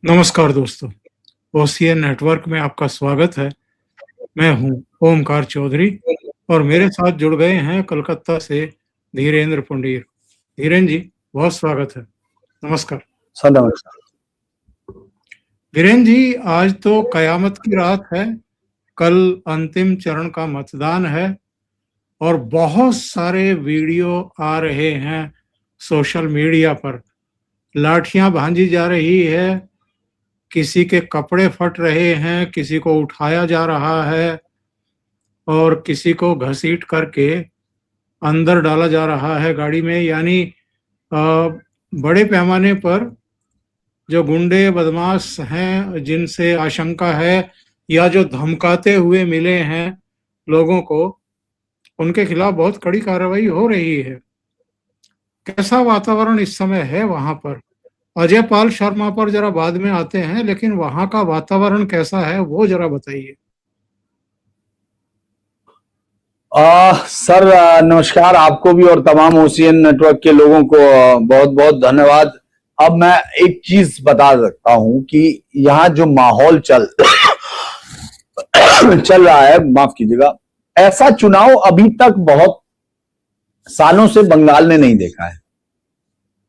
नमस्कार दोस्तों, OCN network में आपका स्वागत है। मैं हूँ ओमकार चौधरी और मेरे साथ जुड़ गए हैं कलकत्ता से धीरेन्द्र पुंडीर। धीरेन्द्र जी, बहुत स्वागत है। नमस्कार। सर नमस्कार। धीरेन्द्र जी, आज तो कयामत की रात है। कल अंतिम चरण का मतदान है और बहुत सारे वीडियो आ रहे हैं सोशल मीडिया पर। लाठियां भांजी जा रही है, किसी के कपड़े फट रहे हैं, किसी को उठाया जा रहा है और किसी को घसीट करके अंदर डाला जा रहा है गाड़ी में। यानी बड़े पैमाने पर जो गुंडे बदमाश हैं, जिनसे आशंका है या जो धमकाते हुए मिले हैं लोगों को, उनके खिलाफ बहुत कड़ी कार्रवाई हो रही है। कैसा वातावरण इस समय है वहां पर? अजय पाल शर्मा पर जरा बाद में आते हैं, लेकिन वहां का वातावरण कैसा है वो जरा बताइए। सर नमस्कार, आपको भी और तमाम ओसीएन नेटवर्क के लोगों को बहुत बहुत धन्यवाद। अब मैं एक चीज बता सकता हूं कि यहाँ जो माहौल चल रहा है, माफ कीजिएगा, ऐसा चुनाव अभी तक बहुत सालों से बंगाल ने नहीं देखा है।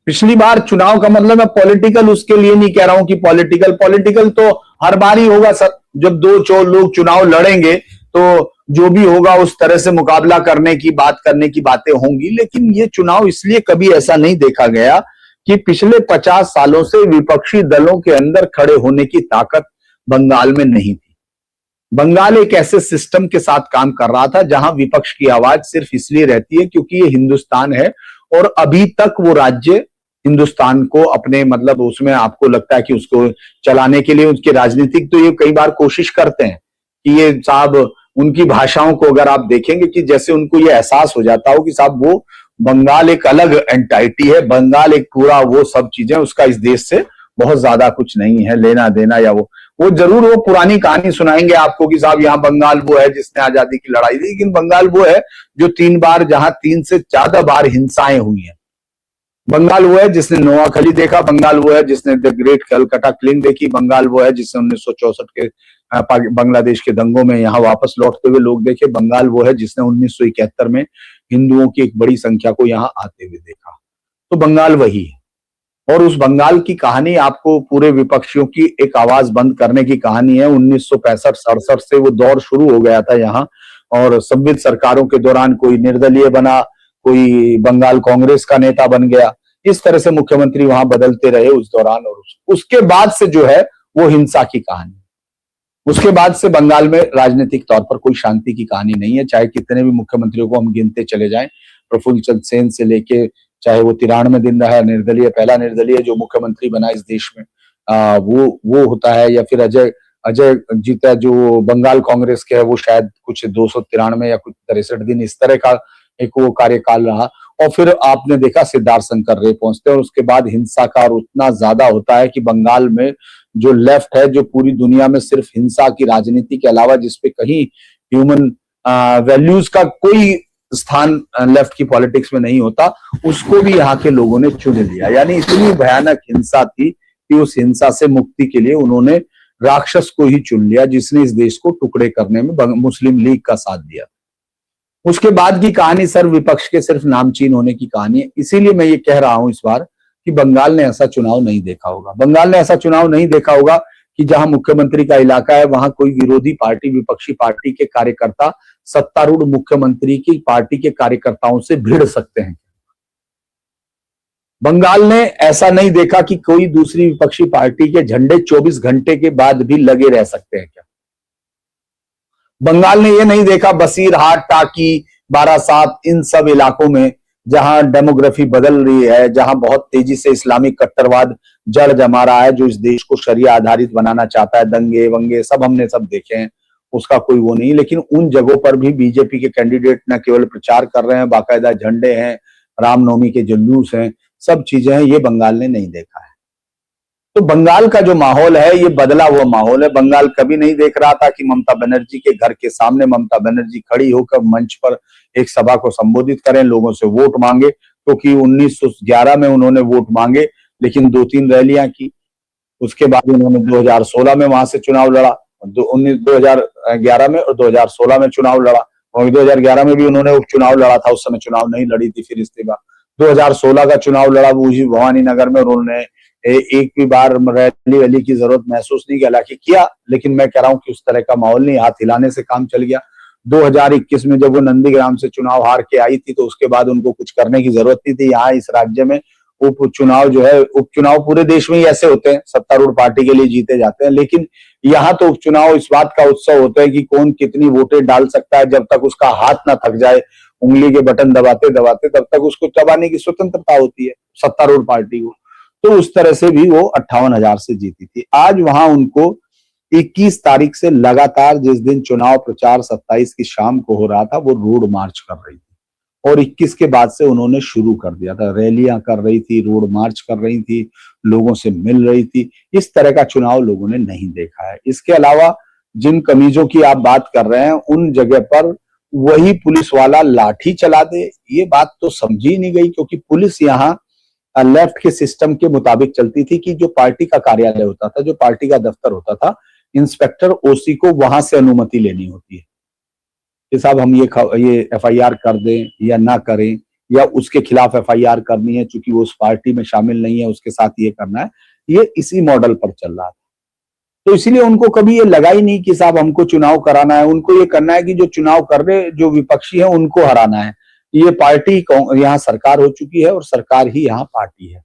पिछली बार चुनाव का मतलब मैं पॉलिटिकल उसके लिए नहीं कह रहा हूं कि पॉलिटिकल तो हर बार ही होगा सर। जब दो लोग चुनाव लड़ेंगे तो जो भी होगा उस तरह से मुकाबला करने की बातें होंगी। लेकिन ये चुनाव इसलिए कभी ऐसा नहीं देखा गया कि पिछले 50 सालों से विपक्षी दलों के अंदर खड़े होने की ताकत बंगाल में नहीं थी। बंगाल एक ऐसे सिस्टम के साथ काम कर रहा था जहां विपक्ष की आवाज सिर्फ इसलिए रहती है क्योंकि ये हिंदुस्तान है और अभी तक वो राज्य हिंदुस्तान को अपने मतलब उसमें आपको लगता है कि उसको चलाने के लिए उसके राजनीतिक तो ये कई बार कोशिश करते हैं कि ये साहब उनकी भाषाओं को अगर आप देखेंगे कि जैसे उनको ये एहसास हो जाता हो कि साहब वो बंगाल एक अलग एंटाइटी है, बंगाल एक पूरा वो सब चीजें, उसका इस देश से बहुत ज्यादा कुछ नहीं है लेना देना। या वो जरूर वो पुरानी कहानी सुनाएंगे आपको कि साहब यहाँ बंगाल वो है जिसने आजादी की लड़ाई दी, लेकिन बंगाल वो है जो 3 बार जहां 3 से ज्यादा बार हिंसाएं हुई हैं। बंगाल वो है जिसने नोआखली देखा, बंगाल वो है जिसने द ग्रेट कलकत्ता क्लिंग देखी, बंगाल वो है जिसने 1964 के बांग्लादेश के दंगों में यहाँ वापस लौटते हुए लोग देखे, बंगाल वो है जिसने 1971 में हिंदुओं की एक बड़ी संख्या को यहाँ आते हुए देखा। तो बंगाल वही है और उस बंगाल की कहानी आपको पूरे विपक्षियों की एक आवाज बंद करने की कहानी है। 1965-67 से वो दौर शुरू हो गया था यहाँ और संविध सरकारों के दौरान कोई निर्दलीय बना, कोई बंगाल कांग्रेस का नेता बन गया, इस तरह से मुख्यमंत्री वहां बदलते रहे उस दौरान। और उसके बाद से जो है वो हिंसा की कहानी, उसके बाद से बंगाल में राजनीतिक तौर पर कोई शांति की कहानी नहीं है। चाहे कितने भी मुख्यमंत्रियों को हम गिनते चले जाएं, प्रफुल्ल चंद्र सेन से लेके चाहे वो 93 दिन रहा निर्दलीय, पहला निर्दलीय जो मुख्यमंत्री बना इस देश में, वो होता है, या फिर अजय जीता जो बंगाल कांग्रेस के है, वो शायद कुछ 293 या कुछ 63 दिन इस तरह का एक वो कार्यकाल रहा। और फिर आपने देखा सिद्धार्थ शंकर रे पहुंचते और उसके बाद हिंसा का उतना ज्यादा होता है कि बंगाल में जो लेफ्ट है, जो पूरी दुनिया में सिर्फ हिंसा की राजनीति के अलावा जिसपे कहीं ह्यूमन वैल्यूज का कोई स्थान लेफ्ट की पॉलिटिक्स में नहीं होता, उसको भी यहाँ के लोगों ने चुन लिया। यानी इतनी भयानक हिंसा थी कि उस हिंसा से मुक्ति के लिए उन्होंने राक्षस को ही चुन लिया जिसने इस देश को टुकड़े करने में मुस्लिम लीग का साथ दिया। उसके बाद की कहानी सर विपक्ष के सिर्फ नामचीन होने की कहानी है। इसीलिए मैं ये कह रहा हूं इस बार कि बंगाल ने ऐसा चुनाव नहीं देखा होगा। बंगाल ने ऐसा चुनाव नहीं देखा होगा कि जहां मुख्यमंत्री का इलाका है वहां कोई विरोधी पार्टी, विपक्षी पार्टी के कार्यकर्ता सत्तारूढ़ मुख्यमंत्री की पार्टी के कार्यकर्ताओं से भिड़ सकते हैं। बंगाल ने ऐसा नहीं देखा कि कोई दूसरी विपक्षी पार्टी के झंडे 24 घंटे के बाद भी लगे रह सकते हैं क्या। बंगाल ने यह नहीं देखा बसीरहाट, टाकी, बारासात, इन सब इलाकों में जहां डेमोग्राफी बदल रही है, जहां बहुत तेजी से इस्लामिक कट्टरवाद जड़ जमा रहा है, जो इस देश को शरिया आधारित बनाना चाहता है, दंगे वंगे सब हमने सब देखे हैं, उसका कोई वो नहीं। लेकिन उन जगहों पर भी बीजेपी के कैंडिडेट न केवल प्रचार कर रहे हैं, बाकायदा झंडे हैं, रामनवमी के जुलूस हैं, सब चीजें हैं, ये बंगाल ने नहीं देखा है। तो बंगाल का जो माहौल है ये बदला हुआ माहौल है। बंगाल कभी नहीं देख रहा था कि ममता बनर्जी के घर के सामने ममता बनर्जी खड़ी होकर मंच पर एक सभा को संबोधित करें, लोगों से वोट मांगे, क्योंकि 1911 में उन्होंने वोट मांगे लेकिन 2-3 रैलियां की। उसके बाद उन्होंने 2016 में वहां से चुनाव लड़ा, 2011 में और 2016 में चुनाव लड़ा, और 2011 में भी उन्होंने उपचुनाव लड़ा था, उस समय चुनाव नहीं लड़ी थी, फिर इसके बाद 2016 का चुनाव लड़ा वो भवानी नगर में, और उन्होंने एक भी बार रैली वैली की जरूरत महसूस नहीं किया, हालांकि किया, लेकिन मैं कह रहा हूं कि उस तरह का माहौल नहीं, हाथ हिलाने से काम चल गया। 2021 में जब वो नंदीग्राम से चुनाव हार के आई थी तो उसके बाद उनको कुछ करने की जरूरत नहीं थी। यहाँ इस राज्य में उपचुनाव जो है, उपचुनाव पूरे देश में ही ऐसे होते हैं, सत्तारूढ़ पार्टी के लिए जीते जाते हैं, लेकिन यहाँ तो उपचुनाव इस बात का उत्सव होता है कि कौन कितनी वोटें डाल सकता है, जब तक उसका हाथ ना थक जाए उंगली के बटन दबाते दबाते, तब तक उसको चबाने की स्वतंत्रता होती है सत्तारूढ़ पार्टी को। तो उस तरह से भी वो 58,000 से जीती थी। आज वहां उनको 21 तारीख से लगातार, जिस दिन चुनाव प्रचार 27 की शाम को हो रहा था, वो रोड मार्च कर रही थी, और 21 के बाद से उन्होंने शुरू कर दिया था, रैलियां कर रही थी, रोड मार्च कर रही थी, लोगों से मिल रही थी। इस तरह का चुनाव लोगों ने नहीं देखा है। इसके अलावा जिन कमीजों की आप बात कर रहे हैं, उन जगह पर वही पुलिस वाला लाठी चला दे, ये बात तो समझी नहीं गई, क्योंकि पुलिस यहाँ लेफ्ट के सिस्टम के मुताबिक चलती थी कि जो पार्टी का कार्यालय होता था, जो पार्टी का दफ्तर होता था, इंस्पेक्टर ओसी को वहां से अनुमति लेनी होती है कि साहब हम ये एफआईआर कर दें या ना करें, या उसके खिलाफ एफआईआर करनी है चूंकि वो उस पार्टी में शामिल नहीं है, उसके साथ ये करना है। ये इसी मॉडल पर चल रहा था, तो इसीलिए उनको कभी ये लगा ही नहीं कि साहब हमको चुनाव कराना है। उनको ये करना है कि जो चुनाव कर रहे जो विपक्षी है उनको हराना है। ये पार्टी यहाँ सरकार हो चुकी है और सरकार ही यहाँ पार्टी है।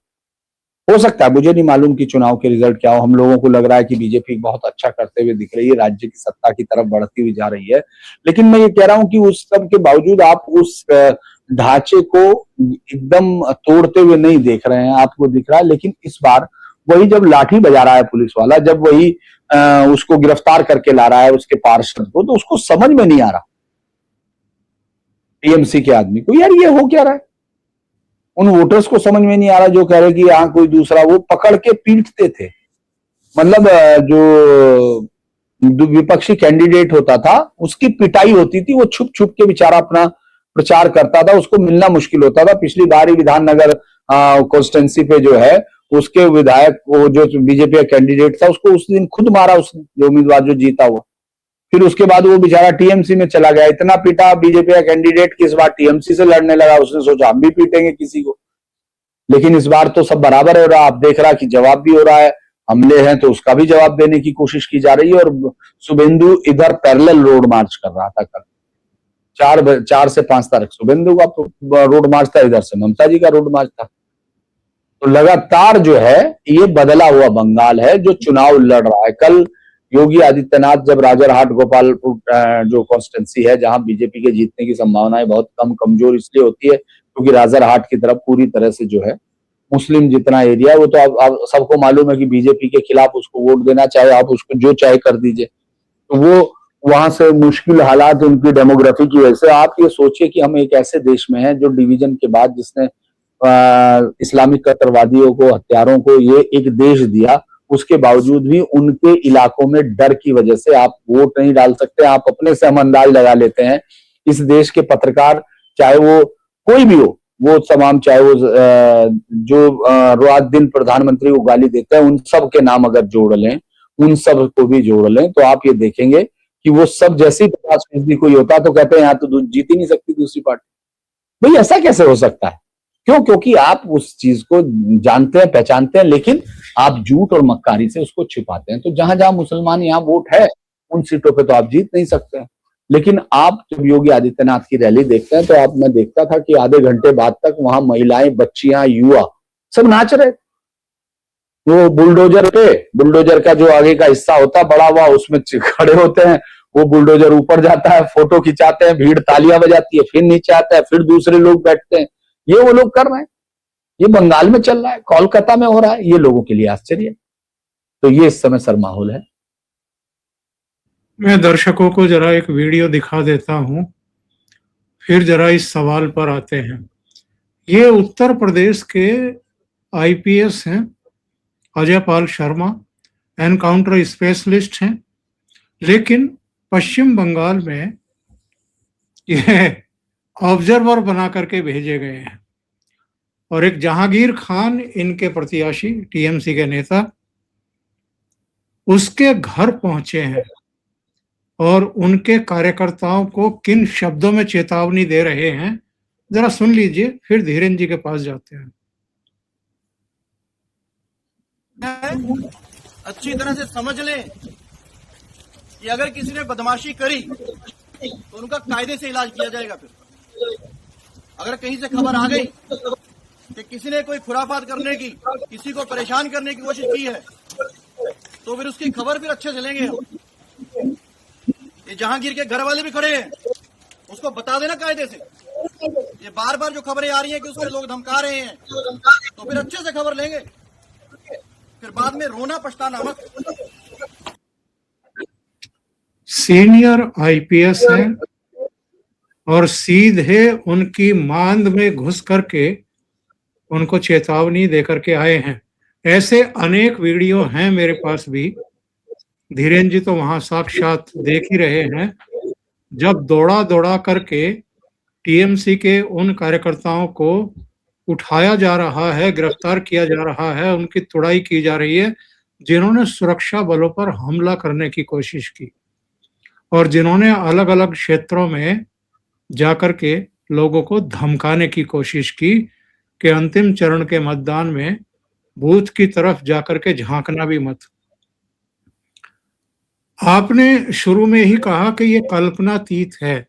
हो सकता है, मुझे नहीं मालूम कि चुनाव के रिजल्ट क्या हो, हम लोगों को लग रहा है कि बीजेपी बहुत अच्छा करते हुए दिख रही है, राज्य की सत्ता की तरफ बढ़ती हुई जा रही है, लेकिन मैं ये कह रहा हूं कि उस सब के बावजूद आप उस ढांचे को एकदम तोड़ते हुए नहीं देख रहे हैं, आपको दिख रहा है। लेकिन इस बार वही जब लाठी बजा रहा है पुलिस वाला, जब वही उसको गिरफ्तार करके ला रहा है उसके पार्षद को, तो उसको समझ में नहीं आ रहा टीएमसी के आदमी को, यार ये हो क्या रहा है। उन वोटर्स को समझ में नहीं आ रहा जो कह रहे कि यहाँ कोई दूसरा, वो पकड़ के पीटते थे। मतलब जो विपक्षी कैंडिडेट होता था उसकी पिटाई होती थी, वो छुप छुप के बेचारा अपना प्रचार करता था, उसको मिलना मुश्किल होता था। पिछली बार ही विधाननगर कॉन्स्टिट्यूंसी पे जो है उसके विधायक, वो जो बीजेपी का कैंडिडेट था, उसको उस दिन खुद मारा उसने, जो उम्मीदवार जो जीता हुआ। फिर उसके बाद वो बेचारा टीएमसी में चला गया, इतना पीटा बीजेपी का कैंडिडेट कि इस बार टीएमसी से लड़ने लगा। उसने सोचा हम भी पीटेंगे किसी को, लेकिन इस बार तो सब बराबर हो रहा। आप देख रहा कि जवाब भी हो रहा है, हमले हैं तो उसका भी जवाब देने की कोशिश की जा रही है। और शुभेंदु इधर पैरेलल रोड मार्च कर रहा था कल 4 से 5 तारीख शुभेंदु का रोड मार्च था, इधर से ममता जी का रोड मार्च था। तो लगातार जो है ये बदला हुआ बंगाल है जो चुनाव लड़ रहा है। कल योगी आदित्यनाथ जब राजरहाट गोपालपुर जो कॉन्स्टिट्यूंसी है जहां बीजेपी के जीतने की संभावनाएं बहुत कमजोर इसलिए होती है क्योंकि राजरहाट की तरफ पूरी तरह से जो है मुस्लिम जितना एरिया है, वो तो आप सबको मालूम है कि बीजेपी के खिलाफ उसको वोट देना, चाहे आप उसको जो चाहे कर दीजिए, तो वो वहां से मुश्किल हालात उनकी डेमोग्राफी की वजह से। आप ये सोचिए कि हम एक ऐसे देश में हैं जो डिवीजन के बाद जिसने इस्लामिक कट्टरवादियों को, हत्यारों को ये एक देश दिया, उसके बावजूद भी उनके इलाकों में डर की वजह से आप वोट नहीं डाल सकते। आप अपने से हम अंदाज लगा लेते हैं। इस देश के पत्रकार, चाहे वो कोई भी हो, वो तमाम, चाहे वो जो रात दिन प्रधानमंत्री को गाली देते हैं, उन सब के नाम अगर जोड़ लें, उन सब को भी जोड़ लें, तो आप ये देखेंगे कि वो सब जैसे ही 50% कोई होता तो कहते हैं यहाँ तो जीत ही नहीं सकती दूसरी पार्टी। भाई ऐसा कैसे हो सकता है? क्यों? क्योंकि आप उस चीज को जानते हैं, पहचानते हैं, लेकिन आप झूठ और मक्कारी से उसको छिपाते हैं। तो जहां जहां मुसलमान यहाँ वोट है उन सीटों पे तो आप जीत नहीं सकते हैं। लेकिन आप जब योगी आदित्यनाथ की रैली देखते हैं तो आप, मैं देखता था कि आधे घंटे बाद तक वहां महिलाएं, बच्चियां, युवा सब नाच रहे। वो बुलडोजर का जो आगे का हिस्सा होता है बड़ा हुआ, उसमें खड़े होते हैं, वो बुलडोजर ऊपर जाता है, फोटो खिंचाते हैं, भीड़ तालियां बजाती है, फिर नीचे आता है, फिर दूसरे लोग बैठते हैं। ये वो लोग कर रहे हैं। ये बंगाल में चल रहा है, कोलकाता में हो रहा है, ये लोगों के लिए आश्चर्य है। तो ये इस समय सर माहौल है। मैं दर्शकों को जरा एक वीडियो दिखा देता हूं, फिर जरा इस सवाल पर आते हैं। ये उत्तर प्रदेश के आईपीएस हैं, अजय पाल शर्मा, एनकाउंटर स्पेशलिस्ट हैं, लेकिन पश्चिम बंगाल में ये ऑब्जर्वर बना करके भेजे गए हैं। और एक जहांगीर खान इनके प्रत्याशी, टीएमसी के नेता, उसके घर पहुंचे हैं और उनके कार्यकर्ताओं को किन शब्दों में चेतावनी दे रहे हैं, जरा सुन लीजिए, फिर धीरेन्द्र जी के पास जाते हैं। अच्छी तरह से समझ लें कि अगर किसी ने बदमाशी करी तो उनका कायदे से इलाज किया जाएगा। फिर अगर कहीं से खबर आ गई कि किसी ने कोई खुराफात करने की, किसी को परेशान करने की कोशिश की है, तो फिर उसकी खबर फिर अच्छे से लेंगे हम। ये जहांगीर के घर वाले भी खड़े हैं, उसको बता देना कायदे से। ये बार बार जो खबरें आ रही हैं कि उसको लोग धमका रहे हैं, तो फिर अच्छे से खबर लेंगे, फिर बाद में रोना पछताना मत। सीनियर आईपीएस हैं और सीधे उनकी मांद में घुस करके उनको चेतावनी देकर के आए हैं। ऐसे अनेक वीडियो हैं मेरे पास भी, धीरेन्द्र जी तो वहां साक्षात देख ही रहे हैं, जब दौड़ा दौड़ा करके टीएमसी के उन कार्यकर्ताओं को उठाया जा रहा है, गिरफ्तार किया जा रहा है, उनकी तुड़ाई की जा रही है, जिन्होंने सुरक्षा बलों पर हमला करने की कोशिश की और जिन्होंने अलग अलग क्षेत्रों में जाकर के लोगों को धमकाने की कोशिश की कि अंतिम चरण के मतदान में बूथ की तरफ जाकर के झांकना भी मत। आपने शुरू में ही कहा कि ये कल्पनातीत है,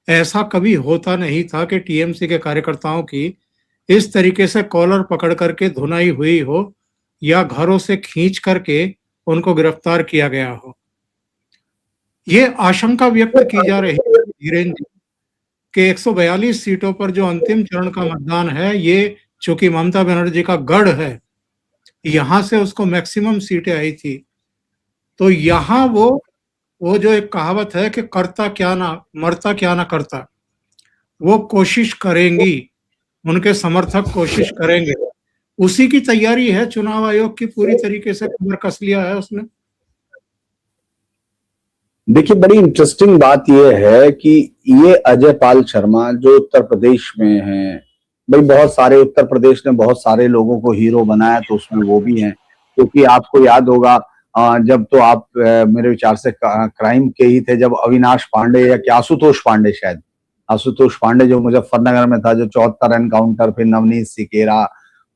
ऐसा कभी होता नहीं था कि टीएमसी के कार्यकर्ताओं की इस तरीके से कॉलर पकड़ करके धुनाई हुई हो या घरों से खींच करके उनको गिरफ्तार किया गया हो। ये आशंका व्यक्त की जा रही है धीरेन्द्र जी कि 142 सीटों पर जो अंतिम चरण का मतदान है, ये चूंकि ममता बनर्जी का गढ़ है, यहां से उसको मैक्सिमम सीटें आई थी, तो यहां वो जो एक कहावत है कि करता क्या ना मरता क्या ना करता, वो कोशिश करेंगी, उनके समर्थक कोशिश करेंगे। उसी की तैयारी है चुनाव आयोग की, पूरी तरीके से कमर कस लिया है उसने। देखिए, बड़ी इंटरेस्टिंग बात यह है कि ये अजय पाल शर्मा जो उत्तर प्रदेश में हैं, भाई बहुत सारे उत्तर प्रदेश ने बहुत सारे लोगों को हीरो बनाया, तो उसमें वो भी हैं। क्योंकि आपको याद होगा जब तो आप मेरे विचार से क्राइम के ही थे, जब अविनाश पांडे या क्या आशुतोष पांडे, शायद आशुतोष पांडे जो मुजफ्फरनगर में था, जो 74 एनकाउंटर, फिर नवनीत सिकेरा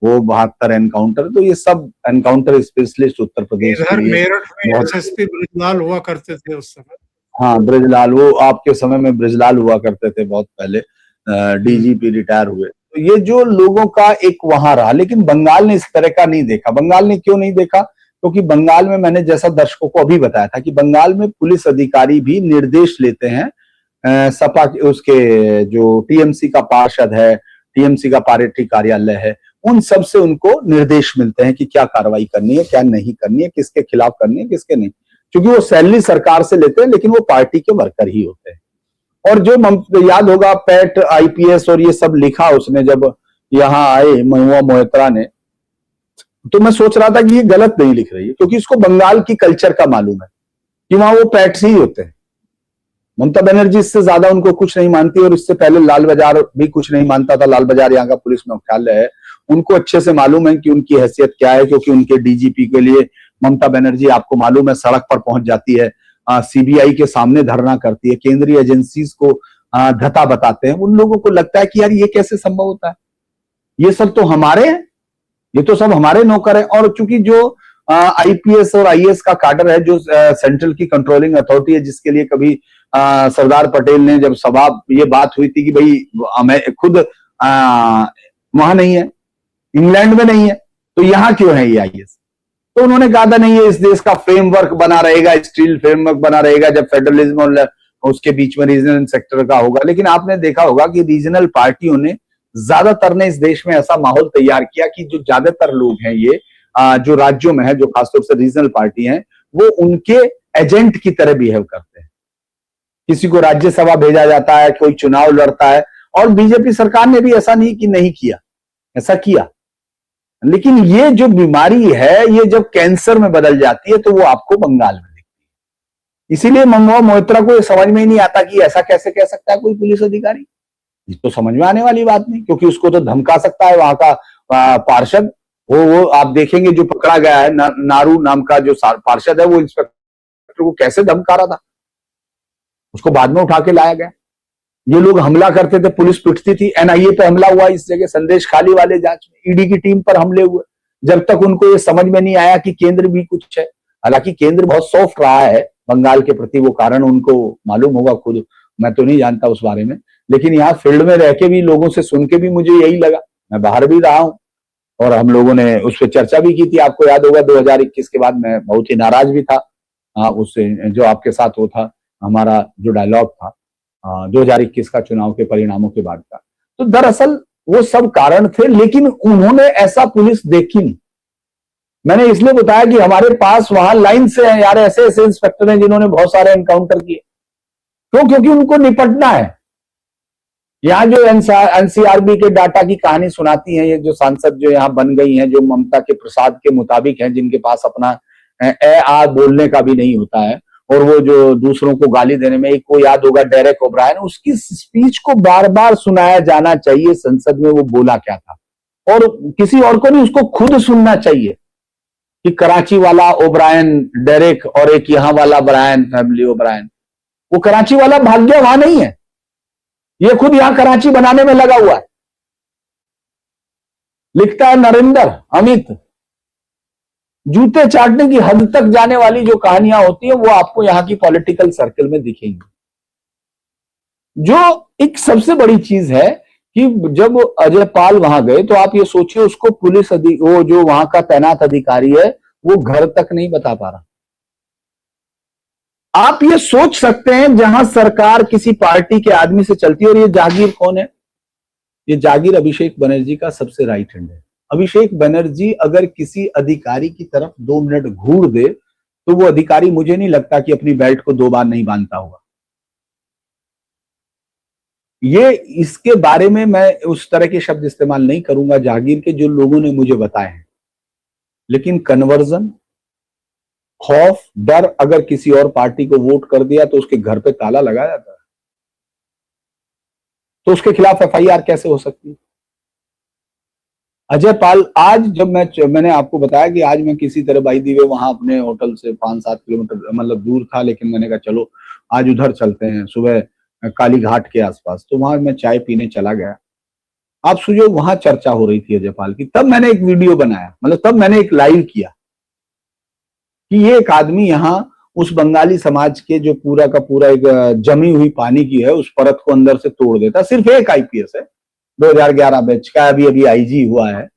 वो 72 एनकाउंटर, तो ये सब एनकाउंटर स्पेशलिस्ट उत्तर प्रदेश के लिए। मेरठ में एसएसपी ब्रिजलाल हुआ करते थे उस समय। हाँ, ब्रिजलाल, वो आपके समय में ब्रिजलाल हुआ करते थे, बहुत पहले डीजीपी रिटायर हुए। तो ये जो लोगों का एक वहां रहा, लेकिन बंगाल ने इस तरह का नहीं देखा। बंगाल ने क्यों नहीं देखा? क्योंकि बंगाल में मैंने जैसा दर्शकों को अभी बताया था कि बंगाल में पुलिस अधिकारी भी निर्देश लेते हैं सपा उसके जो टीएमसी का पार्षद है, टीएमसी का पार्टी कार्यालय है, उन सब से उनको निर्देश मिलते हैं कि क्या कार्रवाई करनी है, क्या नहीं करनी है, किसके खिलाफ करनी है, किसके नहीं। क्योंकि वो सैलरी सरकार से लेते हैं, लेकिन वो पार्टी के वर्कर ही होते हैं। और जो याद होगा पैट आईपीएस और ये सब लिखा उसने जब यहाँ आए महुआ मोहित्रा ने, तो मैं सोच रहा था कि ये गलत नहीं लिख रही है, क्योंकि इसको बंगाल की कल्चर का मालूम है कि वहां वो पैट्स ही होते हैं। ममता बनर्जी इससे ज्यादा उनको कुछ नहीं मानती, और इससे पहले लाल बाजार भी कुछ नहीं मानता था। लाल बाजार यहाँ का पुलिस मुख्यालय है, उनको अच्छे से मालूम है कि उनकी हैसियत क्या है, क्योंकि उनके डीजीपी के लिए ममता बनर्जी, आपको मालूम है, सड़क पर पहुंच जाती है, सीबीआई के सामने धरना करती है, केंद्रीय एजेंसीज को धता बताते हैं। उन लोगों को लगता है कि यार ये कैसे संभव होता है, ये सब तो हमारे हैं, ये तो सब हमारे नौकर है। और चूंकि जो आईपीएस और आईएएस का काडर है, जो सेंट्रल की कंट्रोलिंग अथॉरिटी है, जिसके लिए कभी सरदार पटेल ने जब सभा ये बात हुई थी कि भाई मैं खुद वहां नहीं है, इंग्लैंड में नहीं है, तो यहां क्यों है ये आईएएस? तो उन्होंने कहा था नहीं, ये इस देश का फ्रेमवर्क बना रहेगा, स्टील फ्रेमवर्क बना रहेगा, जब फेडरलिज्म और उसके बीच में रीजनल सेक्टर का होगा। लेकिन आपने देखा होगा कि रीजनल पार्टियों ने, ज्यादातर ने इस देश में ऐसा माहौल तैयार किया कि जो ज्यादातर लोग हैं ये जो राज्यों में है, जो खासतौर से रीजनल पार्टी हैं, वो उनके एजेंट की तरह बिहेव करते हैं। किसी को राज्यसभा भेजा जाता है, कोई चुनाव लड़ता है, और बीजेपी सरकार ने भी ऐसा नहीं किया, ऐसा किया। लेकिन ये जो बीमारी है, ये जब कैंसर में बदल जाती है, तो वो आपको बंगाल में दिखती है। इसीलिए महुआ मोहित्रा को ये समझ में ही नहीं आता कि ऐसा कैसे कह सकता है कोई पुलिस अधिकारी। ये तो समझ में आने वाली बात नहीं, क्योंकि उसको तो धमका सकता है वहां का पार्षद, वो आप देखेंगे जो पकड़ा गया है नारू नाम का जो पार्षद है, वो इंस्पेक्टर को कैसे धमका रहा था, उसको बाद में उठा के लाया गया। ये लोग हमला करते थे, पुलिस पिटती थी। एनआईए पे हमला हुआ इस जगह संदेश खाली वाले जांच में, ईडी की टीम पर हमले हुए, जब तक उनको ये समझ में नहीं आया कि केंद्र भी कुछ है। हालांकि केंद्र बहुत सॉफ्ट रहा है बंगाल के प्रति, वो कारण उनको मालूम होगा खुद, मैं तो नहीं जानता उस बारे में। लेकिन यहाँ फील्ड में रह के भी, लोगों से सुन के भी मुझे यही लगा। मैं बाहर भी रहा हूं और हम लोगों ने उस पर चर्चा भी की थी। आपको याद होगा 2021 के बाद मैं बहुत ही नाराज भी था उससे, जो आपके साथ वो था, हमारा जो डायलॉग था 2021 का चुनाव के परिणामों के बाद का। तो दरअसल वो सब कारण थे, लेकिन उन्होंने ऐसा पुलिस देखी नहीं। मैंने इसलिए बताया कि हमारे पास वहां लाइन से है यार, ऐसे ऐसे इंस्पेक्टर हैं जिन्होंने बहुत सारे एनकाउंटर किए। क्यों? क्योंकि उनको निपटना है। यहाँ जो एनसीआरबी के डाटा की कहानी सुनाती है ये जो सांसद जो यहाँ बन गई हैं, जो ममता के प्रसाद के मुताबिक हैं, जिनके पास अपना आ बोलने का भी नहीं होता है, और वो जो दूसरों को गाली देने में, एक को याद होगा डेरेक ओब्रायन, उसकी स्पीच को बार बार सुनाया जाना चाहिए संसद में, वो बोला क्या था, और किसी और को नहीं, उसको खुद सुनना चाहिए कि कराची वाला ओब्रायन डेरेक और एक यहाँ वाला ब्रायन, फैमिली ओब्रायन, वो कराची वाला भाग गया, वहां नहीं है, ये खुद यहां कराची बनाने में लगा हुआ है। लिखता है नरेंद्र अमित। जूते चाटने की हद तक जाने वाली जो कहानियां होती है वो आपको यहां की पॉलिटिकल सर्कल में दिखेंगी। जो एक सबसे बड़ी चीज है कि जब अजय पाल वहां गए तो आप ये सोचिए, उसको पुलिस वो जो वहां का तैनात अधिकारी है वो घर तक नहीं बता पा रहा। आप ये सोच सकते हैं जहां सरकार किसी पार्टी के आदमी से चलती है, और ये जागीर कौन है? ये जागीर अभिषेक बनर्जी का सबसे राइट हैंड है। अभिषेक बनर्जी अगर किसी अधिकारी की तरफ 2 मिनट घूर दे तो वो अधिकारी, मुझे नहीं लगता कि अपनी बेल्ट को 2 बार नहीं बांधता होगा। ये इसके बारे में मैं उस तरह के शब्द इस्तेमाल नहीं करूंगा जागीर के, जो लोगों ने मुझे बताए हैं, लेकिन कन्वर्जन, खौफ, डर, अगर किसी और पार्टी को वोट कर दिया तो उसके घर पे ताला लगाया जाता है, तो उसके खिलाफ एफआईआर कैसे हो सकती है? अजय पाल, आज जब मैंने आपको बताया कि आज मैं किसी तरह बाई दिवे वहां अपने होटल से 5-7 किलोमीटर मतलब दूर था, लेकिन मैंने कहा चलो आज उधर चलते हैं, सुबह काली घाट के आसपास, तो वहां मैं चाय पीने चला गया। आप सोचो वहां चर्चा हो रही थी अजय पाल की, तब मैंने एक वीडियो बनाया, मतलब तब मैंने एक लाइव किया कि ये एक आदमी यहाँ उस बंगाली समाज के जो पूरा का पूरा एक जमी हुई पानी की है उस परत को अंदर से तोड़ देता। सिर्फ एक आईपीएस है, 2011 बैच का, अभी अभी आईजी हुआ है,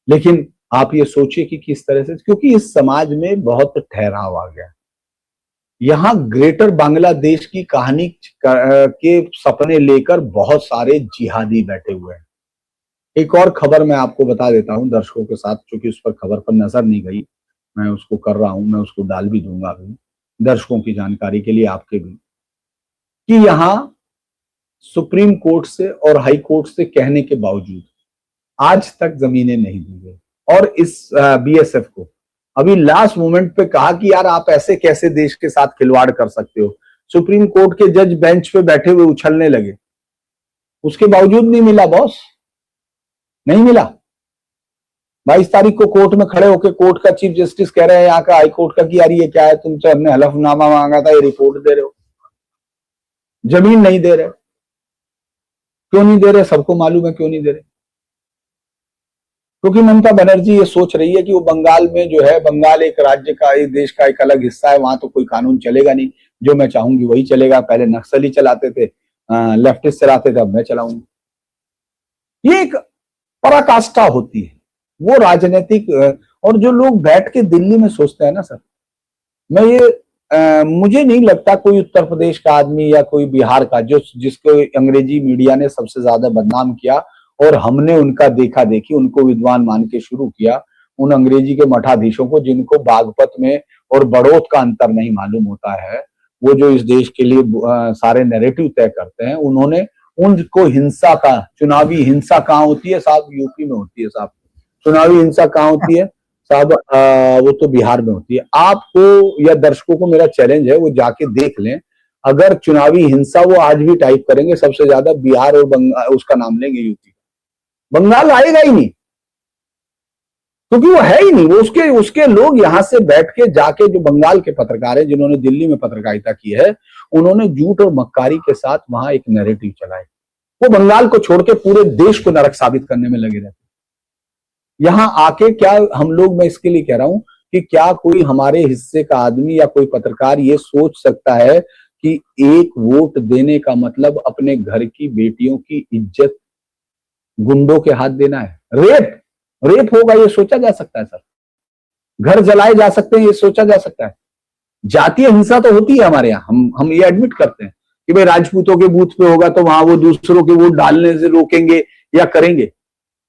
लेकिन आप ये सोचिए कि किस तरह से, क्योंकि इस समाज में बहुत ठहराव आ गया। यहाँ ग्रेटर बांग्लादेश की कहानी के सपने लेकर बहुत सारे जिहादी बैठे हुए हैं। एक और खबर मैं आपको बता देता हूं दर्शकों के साथ, क्योंकि उस पर खबर पर नजर नहीं गई, मैं उसको कर रहा हूं, मैं उसको डाल भी दूंगा अभी दर्शकों की जानकारी के लिए, आपके भी, कि यहां सुप्रीम कोर्ट से और हाई कोर्ट से कहने के बावजूद आज तक जमीनें नहीं दी गई, और इस बीएसएफ को अभी लास्ट मोमेंट पे कहा कि यार आप ऐसे कैसे देश के साथ खिलवाड़ कर सकते हो। सुप्रीम कोर्ट के जज बेंच पे बैठे हुए उछलने लगे, उसके बावजूद नहीं मिला बॉस, नहीं मिला। 22 तारीख को कोर्ट में खड़े होकर कोर्ट का चीफ जस्टिस कह रहे हैं यहाँ का हाई कोर्ट का कि यार ये क्या है, तुमसे हमने हलफनामा मांगा था, ये रिपोर्ट दे रहे हो, जमीन नहीं दे रहे। क्यों नहीं दे रहे? सबको मालूम है क्यों नहीं दे रहे, क्योंकि ममता बनर्जी ये सोच रही है कि वो बंगाल में जो है, बंगाल एक राज्य का, एक देश का एक अलग हिस्सा है, वहां तो कोई कानून चलेगा नहीं, जो मैं चाहूंगी वही चलेगा। पहले नक्सली चलाते थे, लेफ्टिस्ट चलाते थे, अब मैं चलाऊंगी। ये एक पराकाष्ठा होती है वो राजनीतिक, और जो लोग बैठ के दिल्ली में सोचते हैं ना सर, मैं ये मुझे नहीं लगता कोई उत्तर प्रदेश का आदमी या कोई बिहार का, जिसको अंग्रेजी मीडिया ने सबसे ज्यादा बदनाम किया और हमने उनका देखा देखी, उनको विद्वान मान के शुरू किया, उन अंग्रेजी के मठाधीशों को जिनको बागपत में और बड़ौत का अंतर नहीं मालूम होता है, वो जो इस देश के लिए सारे नैरेटिव तय करते हैं, उन्होंने उनको हिंसा का, चुनावी हिंसा कहाँ होती है साहब? यूपी में होती है साहब। चुनावी हिंसा कहाँ होती है साहब? वो तो बिहार में होती है। आपको या दर्शकों को मेरा चैलेंज है, वो जाके देख लें, अगर चुनावी हिंसा वो आज भी टाइप करेंगे, सबसे ज्यादा बिहार और उसका नाम लेंगे, यूपी, बंगाल आएगा ही नहीं। क्योंकि वो है ही नहीं। वो उसके लोग यहां से बैठ के जाके, जो बंगाल के पत्रकार हैं जिन्होंने दिल्ली में पत्रकारिता की है, उन्होंने झूठ और मक्कारी के साथ वहां एक नैरेटिव चलाए। वो बंगाल को छोड़ के पूरे देश को नरक साबित करने में लगे रहते। यहां आके क्या हम लोग, मैं इसके लिए कह रहा हूं कि क्या कोई हमारे हिस्से का आदमी या कोई पत्रकार ये सोच सकता है कि एक वोट देने का मतलब अपने घर की बेटियों की इज्जत गुंडों के हाथ देना है? रेप होगा ये सोचा जा सकता है सर? घर जलाए जा सकते हैं ये सोचा जा सकता है? जातीय हिंसा तो होती है हमारे यहाँ, हम ये एडमिट करते हैं कि भाई राजपूतों के बूथ पे होगा तो वहां वो दूसरों के वोट डालने से रोकेंगे या करेंगे,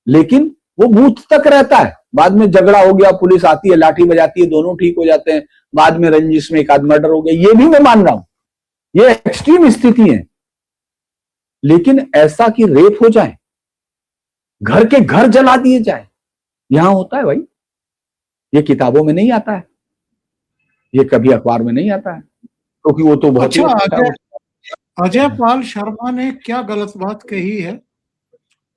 लेकिन वो बूथ तक रहता है। बाद में झगड़ा हो गया, पुलिस आती है, लाठी बजाती है, दोनों ठीक हो जाते हैं, बाद में रंजिश में एक आध मर्डर हो गया, ये भी मैं मान रहा हूं, ये एक्सट्रीम स्थिति है। लेकिन ऐसा कि रेप हो जाए, घर के घर जला दिए जाए, यहां होता है भाई। ये किताबों में नहीं आता है, ये कभी अखबार में नहीं आता है, क्योंकि वो तो बहुत अजय पाल शर्मा ने क्या गलत बात कही है?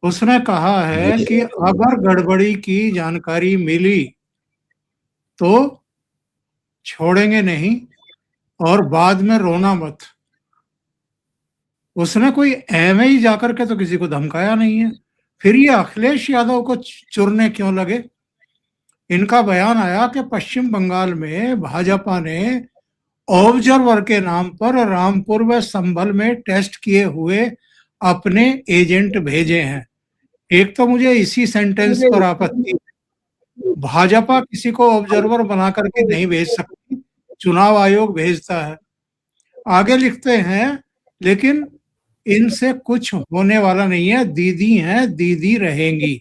उसने कहा है कि अगर गड़बड़ी की जानकारी मिली तो छोड़ेंगे नहीं और बाद में रोना मत। उसने कोई एवं ही जाकर के तो किसी को धमकाया नहीं है। फिर ये अखिलेश यादव को चुरने क्यों लगे? इनका बयान आया कि पश्चिम बंगाल में भाजपा ने ऑब्जर्वर के नाम पर रामपुर व संभल में टेस्ट किए हुए अपने एजेंट भेजे हैं। एक तो मुझे इसी सेंटेंस पर आपत्ति है। भाजपा किसी को ऑब्जर्वर बना करके नहीं भेज सकती, चुनाव आयोग भेजता है। आगे लिखते हैं, लेकिन इनसे कुछ होने वाला नहीं है, दीदी हैं, दीदी रहेंगी।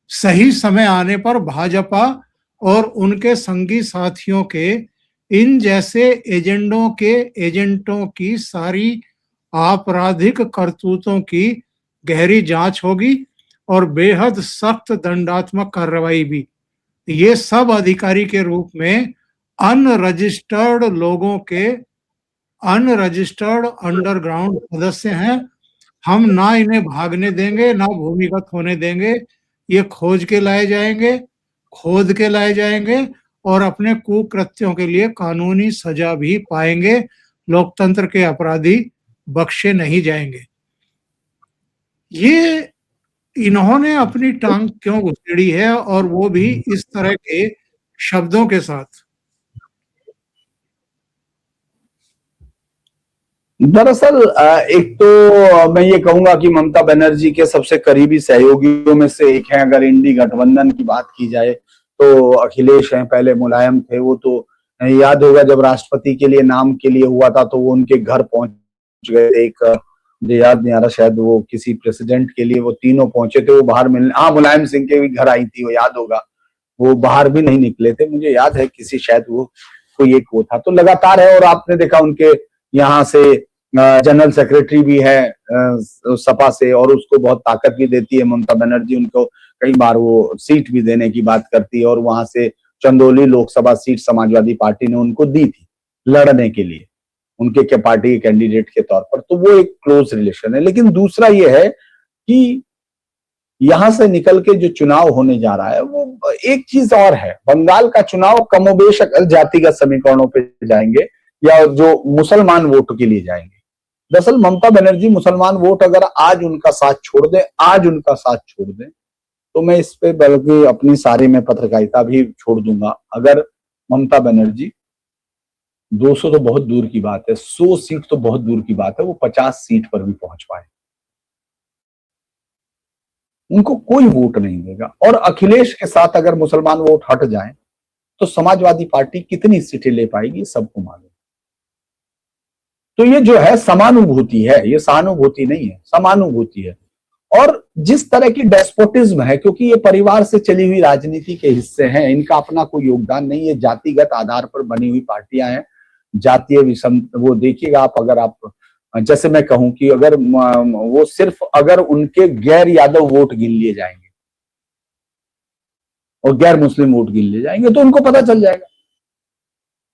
सही समय आने पर भाजपा और उनके संगी साथियों के इन जैसे एजेंटों की सारी आपराधिक करतूतों की गहरी जांच होगी और बेहद सख्त दंडात्मक कार्रवाई भी। ये सब अधिकारी के रूप में अनरजिस्टर्ड लोगों के अनरजिस्टर्ड अंडरग्राउंड सदस्य हैं। हम ना इन्हें भागने देंगे, ना भूमिगत होने देंगे। ये खोज के लाए जाएंगे, खोद के लाए जाएंगे और अपने कुकृत्यों के लिए कानूनी सजा भी पाएंगे। लोकतंत्र के अपराधी बख्शे नहीं जाएंगे। ये इन्होंने अपनी टांग क्यों घुसेड़ी है, और वो भी इस तरह के शब्दों के साथ? दरअसल एक तो मैं ये कहूंगा कि ममता बनर्जी के सबसे करीबी सहयोगियों में से एक है। अगर इंडी गठबंधन की बात की जाए तो अखिलेश हैं, पहले मुलायम थे। वो तो याद होगा जब राष्ट्रपति के लिए नाम के लिए हुआ था तो वो उनके घर पहुंच गए। एक मुझे याद नहीं आ रहा, शायद वो किसी प्रेसिडेंट के लिए वो तीनों पहुंचे थे। वो बाहर मिलने, हाँ मुलायम सिंह के भी घर आई थी, वो याद होगा। वो बाहर भी नहीं निकले थे, मुझे याद है किसी, शायद वो कोई एक वो था। तो लगातार है। और आपने देखा उनके यहाँ से जनरल सेक्रेटरी भी है सपा से, और उसको बहुत ताकत भी देती है ममता बनर्जी। उनको कई बार वो सीट भी देने की बात करती है, और वहां से चंदौली लोकसभा सीट समाजवादी पार्टी ने उनको दी थी लड़ने के लिए, उनके के पार्टी के कैंडिडेट के तौर पर। तो वो एक क्लोज रिलेशन है। लेकिन दूसरा ये है कि यहां से निकल के जो चुनाव होने जा रहा है, वो एक चीज और है। बंगाल का चुनाव कमोबेश जातिगत समीकरणों पे जाएंगे या जो मुसलमान वोट के लिए जाएंगे। दरअसल ममता बनर्जी मुसलमान वोट अगर आज उनका साथ छोड़ दें, तो मैं इस पे बल्कि अपनी सारी में पत्रकारिता भी छोड़ दूंगा। अगर ममता बनर्जी 200 तो बहुत दूर की बात है, 100 सीट तो बहुत दूर की बात है, वो 50 सीट पर भी पहुंच पाए, उनको कोई वोट नहीं देगा। और अखिलेश के साथ अगर मुसलमान वोट हट जाए तो समाजवादी पार्टी कितनी सीटें ले पाएगी सबको मालूम। तो ये जो है समानुभूति है, ये सहानुभूति नहीं है, समानुभूति है। और जिस तरह की डेस्पोटिज्म है, क्योंकि ये परिवार से चली हुई राजनीति के हिस्से हैं, इनका अपना कोई योगदान नहीं है, जातिगत आधार पर बनी हुई पार्टियां हैं, जातीय विषम। वो देखिएगा आप, अगर आप जैसे मैं कहूं कि अगर वो सिर्फ अगर उनके गैर यादव वोट गिन लिए जाएंगे और गैर मुस्लिम वोट गिन लिए जाएंगे तो उनको पता चल जाएगा।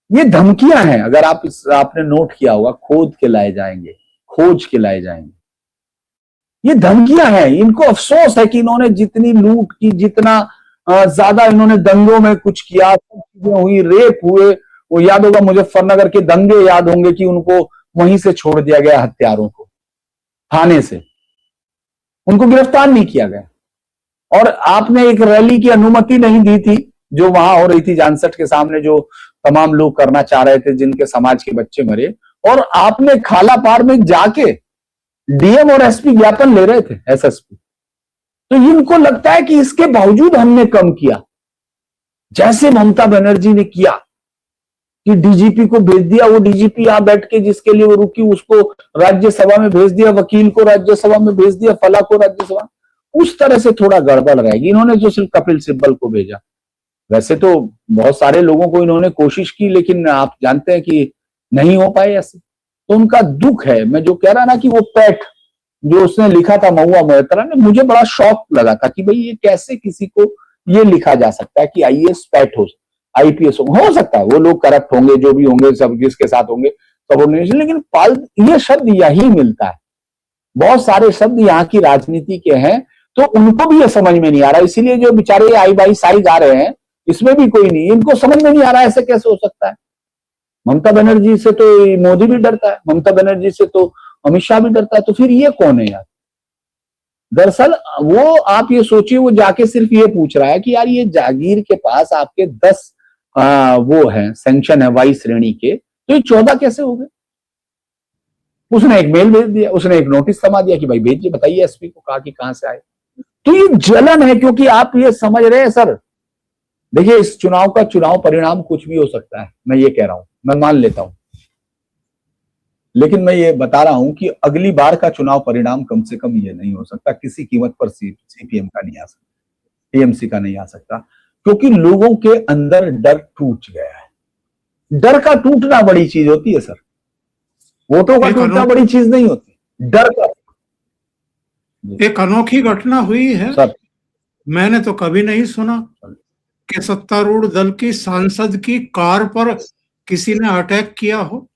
ये धमकियां हैं, अगर आपने नोट किया होगा, खोज के लाए जाएंगे, ये धमकियां हैं। इनको अफसोस है कि इन्होंने जितनी लूट की, जितना ज्यादा इन्होंने दंगों में कुछ किया, सब चीजें हुई, रेप हुए। वो याद होगा मुजफ्फरनगर के दंगे, याद होंगे कि उनको वहीं से छोड़ दिया गया, हत्यारों को थाने से, उनको गिरफ्तार नहीं किया गया। और आपने एक रैली की अनुमति नहीं दी थी जो वहां हो रही थी जानसठ के सामने, जो तमाम लोग करना चाह रहे थे जिनके समाज के बच्चे मरे, और आपने खाला पार में जाके डीएम और एसपी ज्ञापन ले रहे थे, एसएसपी। तो इनको लगता है कि इसके बावजूद हमने कम किया, जैसे ममता बनर्जी ने किया कि डीजीपी को भेज दिया, वो डीजीपी यहां बैठ के जिसके लिए वो रुकी उसको राज्यसभा में भेज दिया, वकील को राज्यसभा में भेज दिया, फला को राज्यसभा, उस तरह से थोड़ा गड़बड़ रहेगी। इन्होंने जो सिर्फ कपिल सिब्बल को भेजा, वैसे तो बहुत सारे लोगों को इन्होंने कोशिश की, लेकिन आप जानते हैं कि नहीं हो पाए ऐसे, तो उनका दुख है। मैं जो कह रहा ना कि वो पैठ जो उसने लिखा था महुआ मोहतरा ने, मुझे बड़ा शौक लगा था कि भाई ये कैसे किसी को ये लिखा जा सकता है कि आईएएस पैठ हो, आईपीएस हो सकता है, वो लोग करप्ट होंगे, जो भी होंगे, सब जिसके साथ होंगे सबॉर्डिनेशन, लेकिन ये शब्द यही मिलता है। बहुत सारे शब्द यहाँ की राजनीति के हैं, तो उनको भी ये समझ में नहीं आ रहा, इसीलिए जो बेचारे आई बाई साइज आ रहे हैं, इसमें भी कोई नहीं, इनको समझ में नहीं आ रहा ऐसे कैसे हो सकता है। ममता बनर्जी से तो मोदी भी डरता है, ममता बनर्जी से तो अमित शाह भी डरता है, तो फिर ये कौन है यार। दरअसल वो आप ये सोचिए, वो जाके सिर्फ ये पूछ रहा है कि यार ये जागीर के पास आपके 10 वो है सैंक्शन है वाई श्रेणी के, तो ये 14 कैसे हो गए। उसने एक मेल भेज दिया, उसने एक नोटिस थमा दिया कि भाई भेजिए, बताइए एसपी को, कहा कि कहां से आए। तो ये जलन है, क्योंकि आप ये समझ रहे हैं सर, देखिए इस चुनाव का चुनाव परिणाम कुछ भी हो सकता है, मैं ये कह रहा हूं, मैं मान लेता हूं, लेकिन मैं ये बता रहा हूं कि अगली बार का चुनाव परिणाम कम से कम ये नहीं हो सकता, किसी कीमत पर सीपीएम का नहीं आ सकता, टीएमसी का नहीं आ सकता, क्योंकि लोगों के अंदर डर टूट गया है। डर का टूटना बड़ी चीज होती है सर, वोटों का टूटना बड़ी चीज नहीं होती, डर का। एक अनोखी घटना हुई है सर, मैंने तो कभी नहीं सुना कि सत्तारूढ़ दल की सांसद की कार पर किसी ने अटैक किया हो।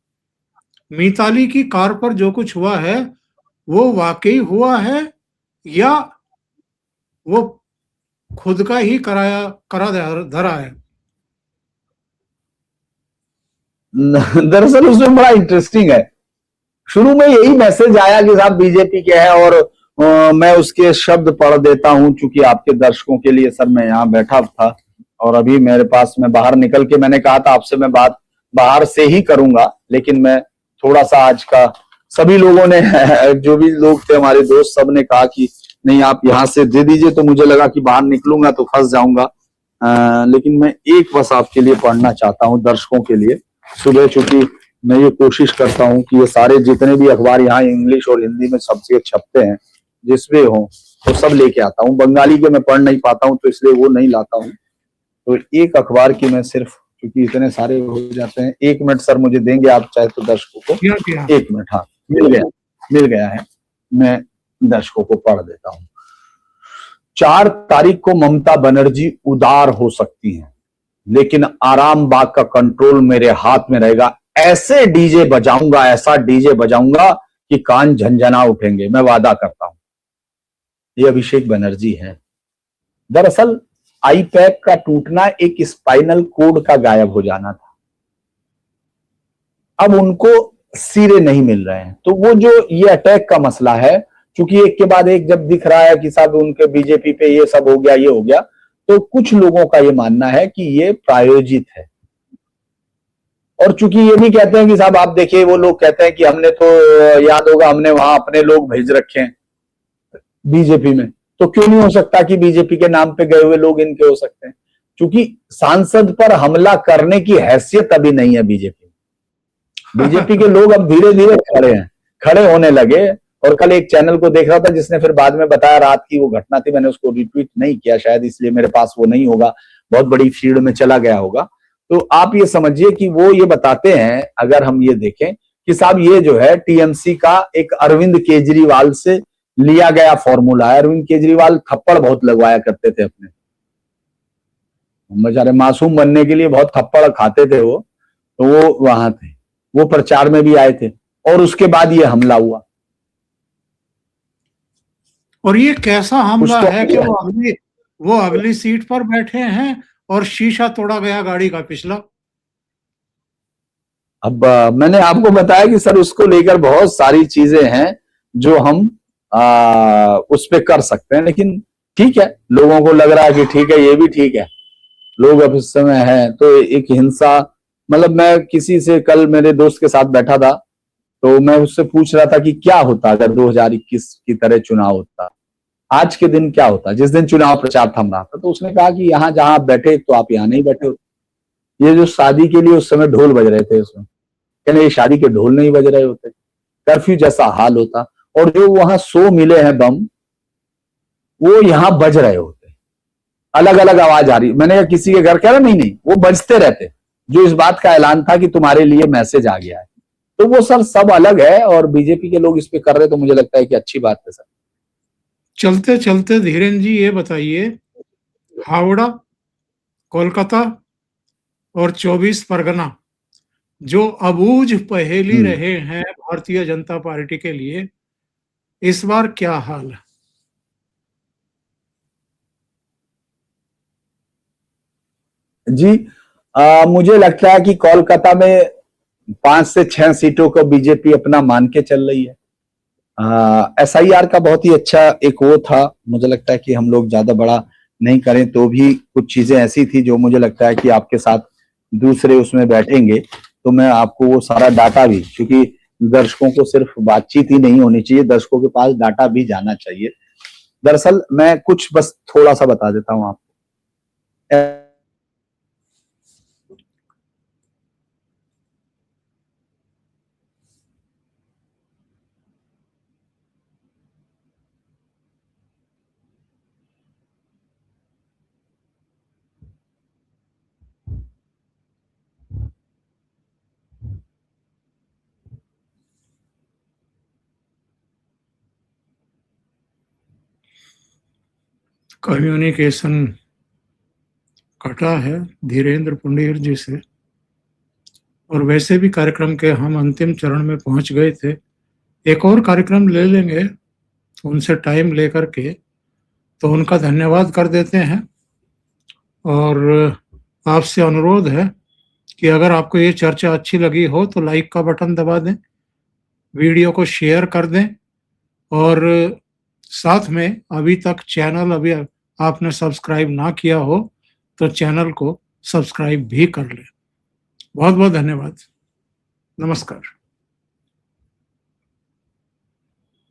मिताली की कार पर जो कुछ हुआ है वो वाकई हुआ है या वो खुद का ही करा धरा है। दरअसल उसमें बड़ा इंटरेस्टिंग है, शुरू में यही मैसेज आया कि साहब बीजेपी के है, और मैं उसके शब्द पढ़ देता हूं, चूंकि आपके दर्शकों के लिए सर मैं यहाँ बैठा था और अभी मेरे पास, मैं बाहर निकल के, मैंने कहा था आपसे मैं बात बाहर से ही करूंगा, लेकिन मैं थोड़ा सा आज का सभी लोगों ने जो भी लोग थे हमारे दोस्त, सब ने कहा कि नहीं आप यहाँ से दे दीजिए, तो मुझे लगा कि बाहर निकलूंगा तो फंस जाऊंगा, लेकिन मैं एक बस आपके लिए पढ़ना चाहता हूँ, दर्शकों के लिए। सुबह चूंकि मैं ये कोशिश करता हूँ कि ये सारे जितने भी अखबार यहाँ इंग्लिश और हिंदी में सबसे छपते हैं, जिसमें हो तो सब लेके आता हूँ। बंगाली के मैं पढ़ नहीं पाता हूँ तो इसलिए वो नहीं लाता हूँ, तो एक अखबार की मैं सिर्फ, क्योंकि इतने सारे हो जाते हैं। 1 मिनट सर मुझे देंगे आप चाहे तो दर्शकों को? 1 मिनट, हाँ मिल गया है, मैं दर्शकों को पढ़ देता हूँ। 4 तारीख को ममता बनर्जी उदार हो सकती हैं, लेकिन आराम बाग का कंट्रोल मेरे हाथ में रहेगा। ऐसे डीजे बजाऊंगा, ऐसा डीजे बजाऊंगा कि कान झंझना उठेंगे, मैं वादा करता हूं। ये अभिषेक बनर्जी है। दरअसल आईपैक का टूटना एक स्पाइनल कोड का गायब हो जाना था, अब उनको सिरे नहीं मिल रहे हैं, तो वो जो ये अटैक का मसला है, क्योंकि एक के बाद एक जब दिख रहा है कि साहब उनके बीजेपी पे ये सब हो गया, ये हो गया, तो कुछ लोगों का ये मानना है कि ये प्रायोजित है। और चूंकि ये भी कहते हैं कि साहब आप देखिए, वो लोग कहते हैं कि हमने तो, याद होगा, हमने वहां अपने लोग भेज रखे हैं बीजेपी में, तो क्यों नहीं हो सकता कि बीजेपी के नाम पे गए हुए लोग इनके हो सकते हैं। क्योंकि सांसद पर हमला करने की हैसियत अभी नहीं है बीजेपी के लोग अब धीरे धीरे खड़े होने लगे। और कल एक चैनल को देख रहा था जिसने फिर बाद में बताया, रात की वो घटना थी, मैंने उसको रिट्वीट नहीं किया शायद इसलिए मेरे पास वो नहीं होगा, बहुत बड़ी फील्ड में चला गया होगा। तो आप ये समझिए कि वो ये बताते हैं, अगर हम ये देखें कि साहब ये जो है टीएमसी का एक अरविंद केजरीवाल से लिया गया फॉर्मूला है। अरविंद केजरीवाल थप्पड़ बहुत लगवाया करते थे अपने, बेचारे मासूम बनने के लिए बहुत थप्पड़ खाते थे वो, तो वो वहां थे, वो प्रचार में भी आए थे, और उसके बाद ये हमला हुआ। और ये कैसा हमला है कि वो वो अगली सीट पर बैठे हैं और शीशा तोड़ा गया गाड़ी का पिछला। अब मैंने आपको बताया कि सर उसको लेकर बहुत सारी चीजें हैं जो हम उस पे कर सकते हैं, लेकिन ठीक है, लोगों को लग रहा है कि ठीक है, ये भी ठीक है, लोग अब इस समय है तो एक हिंसा, मतलब मैं किसी से कल मेरे दोस्त के साथ बैठा था तो मैं उससे पूछ रहा था कि क्या होता अगर 2021 की तरह चुनाव होता, आज के दिन क्या होता जिस दिन चुनाव प्रचार थम रहा था। तो उसने कहा कि यहाँ जहां आप बैठे तो आप यहाँ नहीं बैठे होते, ये जो शादी के लिए उस समय ढोल बज रहे थे उसमें, कहने ये शादी के ढोल नहीं बज रहे होते, कर्फ्यू जैसा हाल होता, और जो वहां 100 मिले हैं बम वो यहाँ बज रहे होते, अलग अलग आवाज आ रही। मैंने कहा किसी के घर, कह रहा नहीं वो बजते रहते, जो इस बात का ऐलान था कि तुम्हारे लिए मैसेज आ गया है। तो वो सर सब अलग है और बीजेपी के लोग इस पे कर रहे, तो मुझे लगता है कि अच्छी बात है सर। चलते चलते धीरेन्द्र जी ये बताइए, हावड़ा, कोलकाता और 24 परगना जो अबूझ पहेली रहे हैं भारतीय जनता पार्टी के लिए, इस बार क्या हाल है? जी मुझे लगता है कि कोलकाता में 5 से 6 सीटों को बीजेपी अपना मान के चल रही है। SIR का बहुत ही अच्छा एक वो था, मुझे लगता है कि हम लोग ज्यादा बड़ा नहीं करें तो भी कुछ चीजें ऐसी थी जो मुझे लगता है कि आपके साथ दूसरे उसमें बैठेंगे तो मैं आपको वो सारा डाटा भी, क्योंकि दर्शकों को सिर्फ बातचीत ही नहीं होनी चाहिए, दर्शकों के पास डाटा भी जाना चाहिए। दरअसल मैं कुछ बस थोड़ा सा बता देता हूं आपको। कम्युनिकेशन कटा है धीरेन्द्र पुंडीर जी से, और वैसे भी कार्यक्रम के हम अंतिम चरण में पहुंच गए थे। एक और कार्यक्रम ले लेंगे उनसे टाइम लेकर के, तो उनका धन्यवाद कर देते हैं। और आपसे अनुरोध है कि अगर आपको ये चर्चा अच्छी लगी हो तो लाइक का बटन दबा दें, वीडियो को शेयर कर दें, और साथ में अभी तक चैनल अभी आपने सब्सक्राइब ना किया हो तो चैनल को सब्सक्राइब भी कर लें। बहुत बहुत धन्यवाद। नमस्कार।